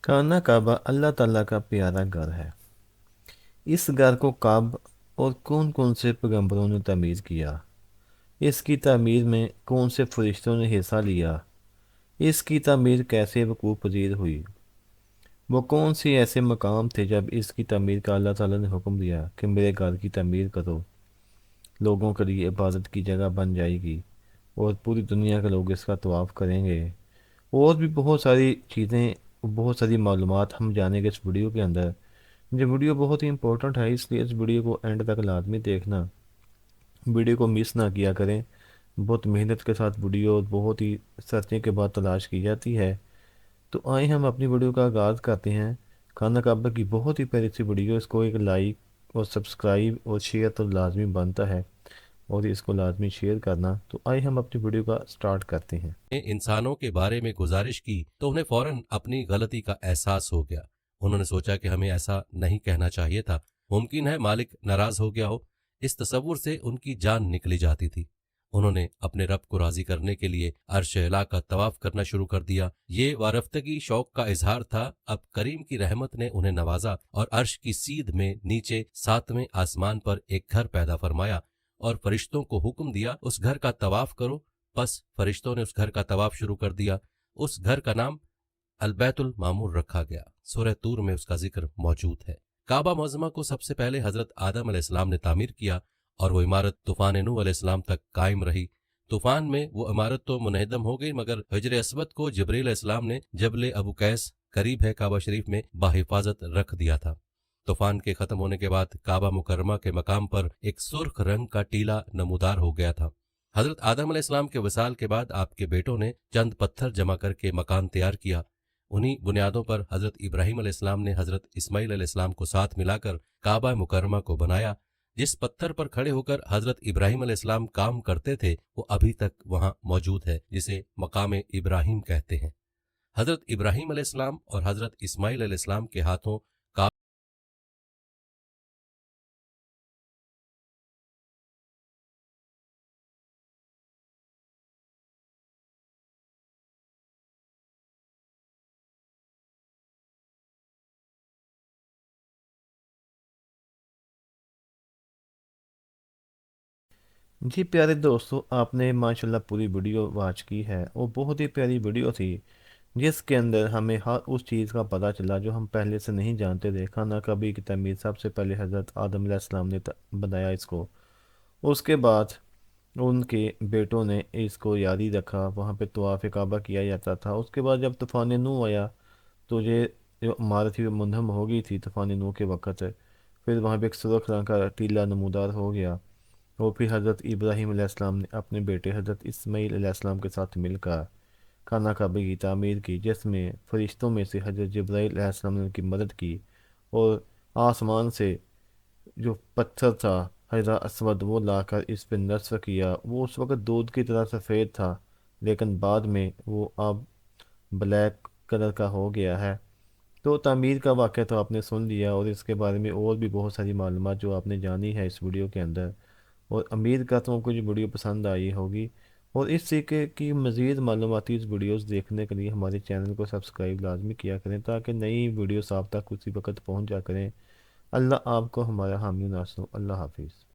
खाना काबा अल्लाह ताला का प्यारा घर है। इस घर को कब और कौन कौन से पैगंबरों ने तामीर किया? इसकी तामीर में कौन से फरिश्तों ने हिस्सा लिया? इसकी तामीर कैसे वकूफ़ पजीर हुई? वो कौन से ऐसे मकाम थे जब इसकी तामीर का अल्लाह ताला ने हुक्म दिया कि मेरे घर की तामीर करो, लोगों के लिए इबादत की जगह बन जाएगी और पूरी दुनिया के लोग इसका तवाफ़ करेंगे। और भी बहुत सारी चीज़ें, बहुत सारी मालूमात हम जानेंगे इस वीडियो के अंदर। ये वीडियो बहुत ही इंपॉर्टेंट है, इसलिए इस वीडियो को एंड तक लाजमी देखना, वीडियो को मिस ना किया करें। बहुत मेहनत के साथ वीडियो बहुत ही सर्चिंग के बाद तलाश की जाती है। तो आइए हम अपनी वीडियो का आगाज़ करते हैं। खाना काबा की बहुत ही प्यारी सी वीडियो, इसको एक लाइक और सब्सक्राइब और शेयर तो लाजमी बनता है, और इसको लाजमी शेयर करना। तो आइए हम अपनी वीडियो का स्टार्ट करते हैं। इंसानों के बारे में गुजारिश की तो उन्हें फौरन अपनी गलती का एहसास हो गया। उन्होंने सोचा कि हमें ऐसा नहीं कहना चाहिए था। मुमकिन है मालिक नाराज हो गया हो। इस तसव्वुर से उनकी जान निकली जाती थी। उन्होंने अपने रब को राजी करने के लिए अर्श अला का तवाफ करना शुरू कर दिया। ये वारफ्तगी शौक का इजहार था। अब करीम की रहमत ने उन्हें नवाजा और अर्श की सीध में नीचे सातवें आसमान पर एक घर पैदा फरमाया और फरिश्तों को हुक्म दिया उस घर का तवाफ करो। बस फरिश्तों ने उस घर का तवाफ शुरू कर दिया। उस घर का नाम अलबैतुल मामूर रखा गया। सूरह तूर में उसका जिक्र मौजूद है। काबा मुअज़्ज़मा को सबसे पहले हजरत आदम अलैहिस्सलाम ने तामीर किया और वो इमारत तूफान नूह अलैहिस्सलाम तक कायम रही। तूफान में वो इमारत तो मुनहदम हो गई, मगर हिजर अस्वद को जिब्रील अलैहिस्सलाम ने जबल अबू कैस करीब है काबा शरीफ में बाहिफाजत रख दिया था। तूफान के खत्म होने के बाद काबा मुकर्रमा के मकाम पर एक सुर्ख रंग का टीला नमूदार हो गया था। हजरत आदम अलैहिस्सलाम के वसाल के बाद आपके बेटों ने चंद पत्थर जमा करके मकान तैयार किया। उन्हीं बुनियादों पर हजरत इब्राहिम अलैहिस्सलाम ने हजरत इस्माइल अलैहिस्सलाम को साथ मिलाकर काबा मुकर्रमा को बनाया। जिस पत्थर पर खड़े होकर हजरत इब्राहिम अलैहिस्सलाम काम करते थे वो अभी तक वहां मौजूद है, जिसे मकाम इब्राहिम कहते हैं। हजरत इब्राहिम अलैहिस्सलाम और हजरत इस्माइल अलैहिस्सलाम के हाथों जी प्यारे दोस्तों, आपने माशाल्लाह पूरी वीडियो वॉच की है और बहुत ही प्यारी वीडियो थी, जिसके अंदर हमें हर उस चीज़ का पता चला जो हम पहले से नहीं जानते थे। खाना कबी की तमीर सबसे पहले हज़रत आदम अलैहिस्सलाम ने बनाया इसको। उसके बाद उनके बेटों ने इसको यादी रखा, वहाँ पे तवाफ़ काबा किया जाता था। उसके बाद जब तूफ़ान नूह आया तो ये जो इमारत थी वो मुंहदम हो गई थी तूफ़ान नूह के वक़्त। फिर वहाँ पे एक सुरख रंग का टीला नमूदार हो गया। और फिर हज़रत इब्राहीम अलैहिस्सलाम ने अपने बेटे हज़रत इस्माईल अलैहिस्सलाम के साथ मिलकर खाना काबे की तामीर की, जिसमें फ़रिश्तों में से हज़रत जिब्राईल अलैहिस्सलाम ने उनकी मदद की। और आसमान से जो पत्थर था हजरा असवद वो लाकर इस पर नस्फ किया। वो उस वक़्त दूध की तरह सफ़ेद था, लेकिन बाद में वो अब ब्लैक कलर का हो गया है। तो तामीर का वाक़या तो आपने सुन लिया, और इसके बारे में और भी बहुत सारी मालूमात जो आपने जानी है इस वीडियो के अंदर। और उम्मीद करता हूँ आपको ये वीडियो पसंद आई होगी। और इस तरीके की मज़ीद मालूमाती वीडियोज़ देखने के लिए हमारे चैनल को सब्सक्राइब लाजमी किया करें, ताकि नई वीडियोस आप तक उसी वक्त पहुँच जा करें। अल्लाह आपको हमारा हामी नासो। अल्लाह हाफिज़।